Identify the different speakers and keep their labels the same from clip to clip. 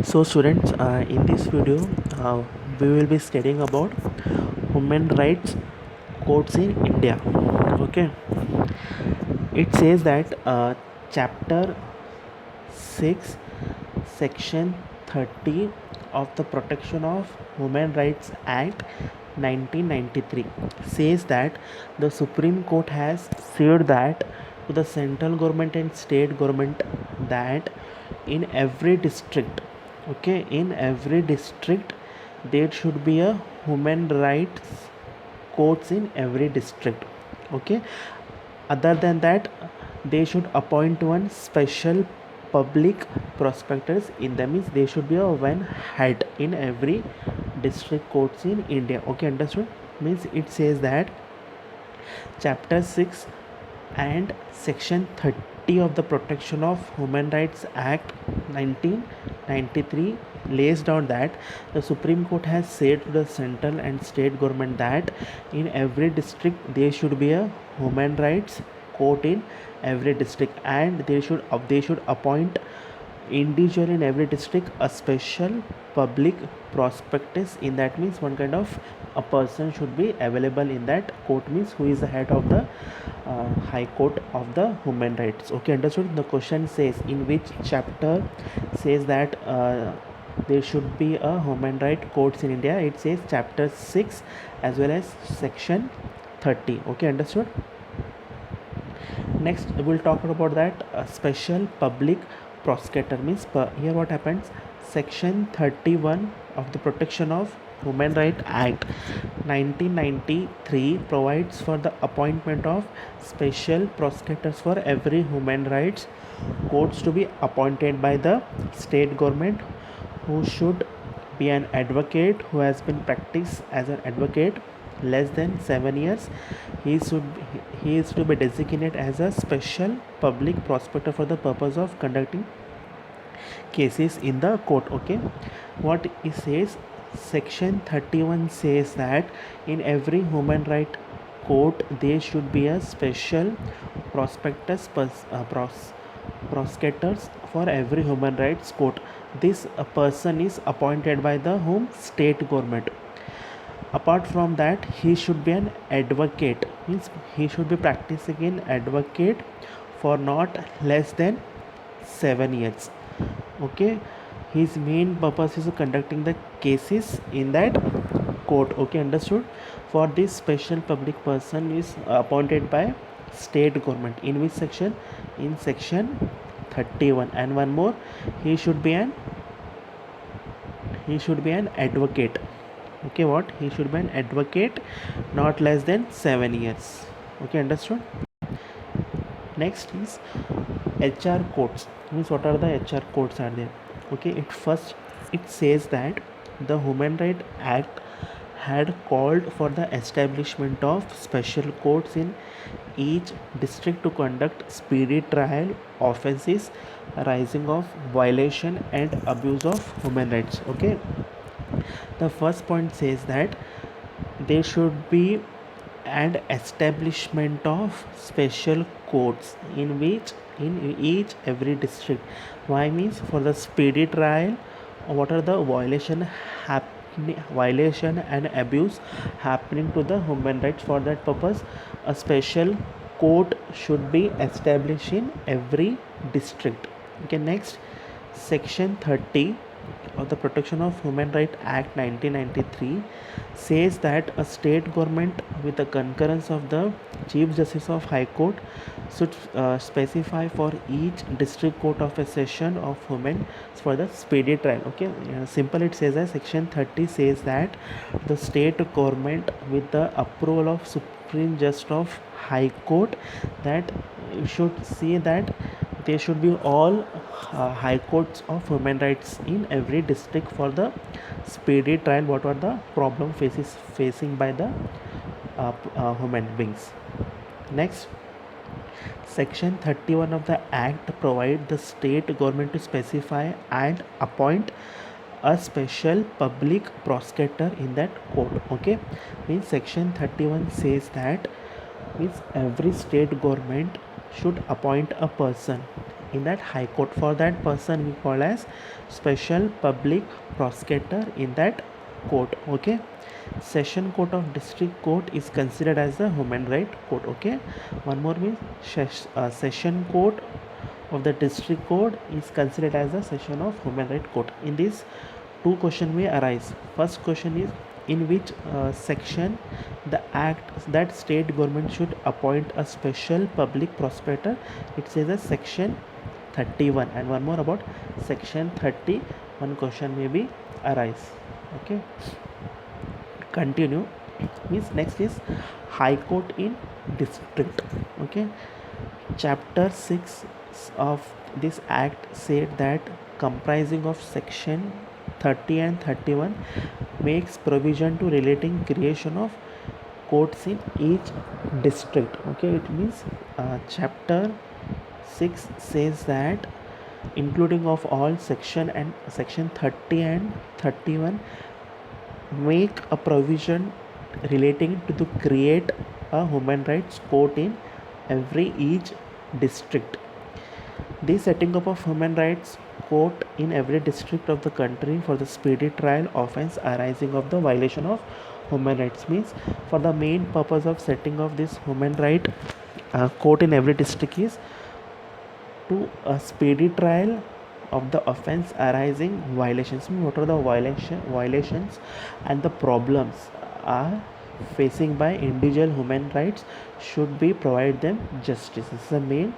Speaker 1: So students, in this video, we will be studying about human rights codes in India. Okay, it says that chapter 6, section 30 of the Protection of Human Rights Act 1993 says that the Supreme Court has said that to the central government and state government that in every district, okay, in every district there should be a human rights courts in every district. Okay, other than that, they should appoint one special public prospectors. In them means there should be a one head in every district courts in India. Okay, understood? Means it says that chapter 6 and section 30 of the Protection of Human Rights Act 1993 lays down that the Supreme Court has said to the central and state government that in every district there should be a human rights court in every district, and they should appoint individual in every district a special public prospectus. In that means one kind of a person should be available in that court, means who is the head of the high court of the human rights. Okay, understood? The question says in which chapter says that there should be a human right courts in India. It says chapter 6 as well as section 30. Okay, understood? Next we'll talk about that special public prosecutor means here what happens. Section 31 of the Protection of Human Rights Act 1993 provides for the appointment of special prosecutors for every human rights courts to be appointed by the state government, who should be an advocate who has been practiced as an advocate less than 7 years. He is to be designated as a special public prosecutor for the purpose of conducting cases in the court. Okay, what it says, section 31 says that in every human right court there should be a special prospectus prosecutors for every human rights court. This person is appointed by the home state government. Apart from that, he should be an advocate, means he should be practicing in advocate for not less than 7 years. Okay, his main purpose is conducting the cases in that court. Okay, understood? For this special public person is appointed by state government. In which section? In section 31. And one more, he should be an advocate. Okay, what? He should be an advocate not less than 7 years. Okay, understood? Next is HR codes. Means what are the HR codes are there? Okay, it says that the Human Rights Act had called for the establishment of special courts in each district to conduct speedy trial offences arising of violation and abuse of human rights. Okay, the first point says that there should be an establishment of special courts in which in each every district. Why? Means for the speedy trial, what are the violation and abuse happening to the human rights. For that purpose a special court should be established in every district. Okay, next, section 30 of the Protection of Human Rights Act 1993 says that a state government with the concurrence of the Chief Justice of High Court should specify for each district court of a session of women for the speedy trial. Okay, simple it says that section 30 says that the state government with the approval of Supreme Justice of High Court, that you should see that there should be all high courts of human rights in every district for the speedy trial. What are the problem facing by the human beings. Next, section 31 of the act provide the state government to specify and appoint a special public prosecutor in that court. Okay, means section 31 says that means every state government should appoint a person in that high court. For that person we call as special public prosecutor in that court. Okay, session court of district court is considered as the human right court. Okay, one more means session court of the district court is considered as a session of human right court. In this, two questions may arise. First question is, in which section the act that state government should appoint a special public prosecutor? It says a section 31. And one more about section 30, one question may be arise. Okay, continue. Means next is high court in district. Okay, chapter 6 of this act said that comprising of section 30 and 31 makes provision to relating creation of courts in each district. Okay, it means chapter 6 says that including of all section and section 30 and 31 make a provision relating to create a human rights court in every each district. The setting up of human rights court in every district of the country for the speedy trial offense arising of the violation of human rights means, for the main purpose of setting of this human right court in every district is to a speedy trial of the offense arising violations. Means what are the violations and the problems are facing by individual human rights should be provide them justice. This is the main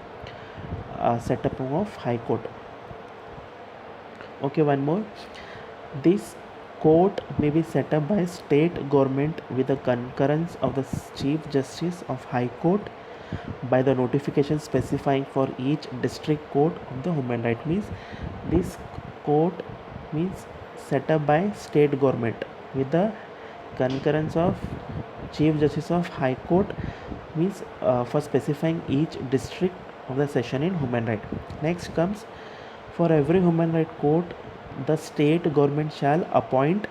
Speaker 1: setup of high court. Okay, one more. This court may be set up by state government with the concurrence of the chief justice of high court by the notification specifying for each district court of the human right. Means this court means set up by state government with the concurrence of chief justice of high court means for specifying each district of the session in human right. Next comes, for every human right court the state government shall appoint,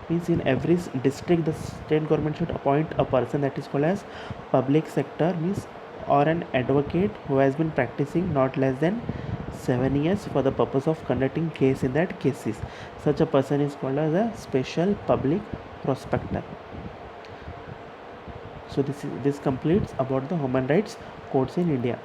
Speaker 1: means in every district the state government should appoint a person that is called as public sector, means or an advocate who has been practicing not less than 7 years for the purpose of conducting case in that cases. Such a person is called as a special public prosecutor. So this completes about the human rights courts in India.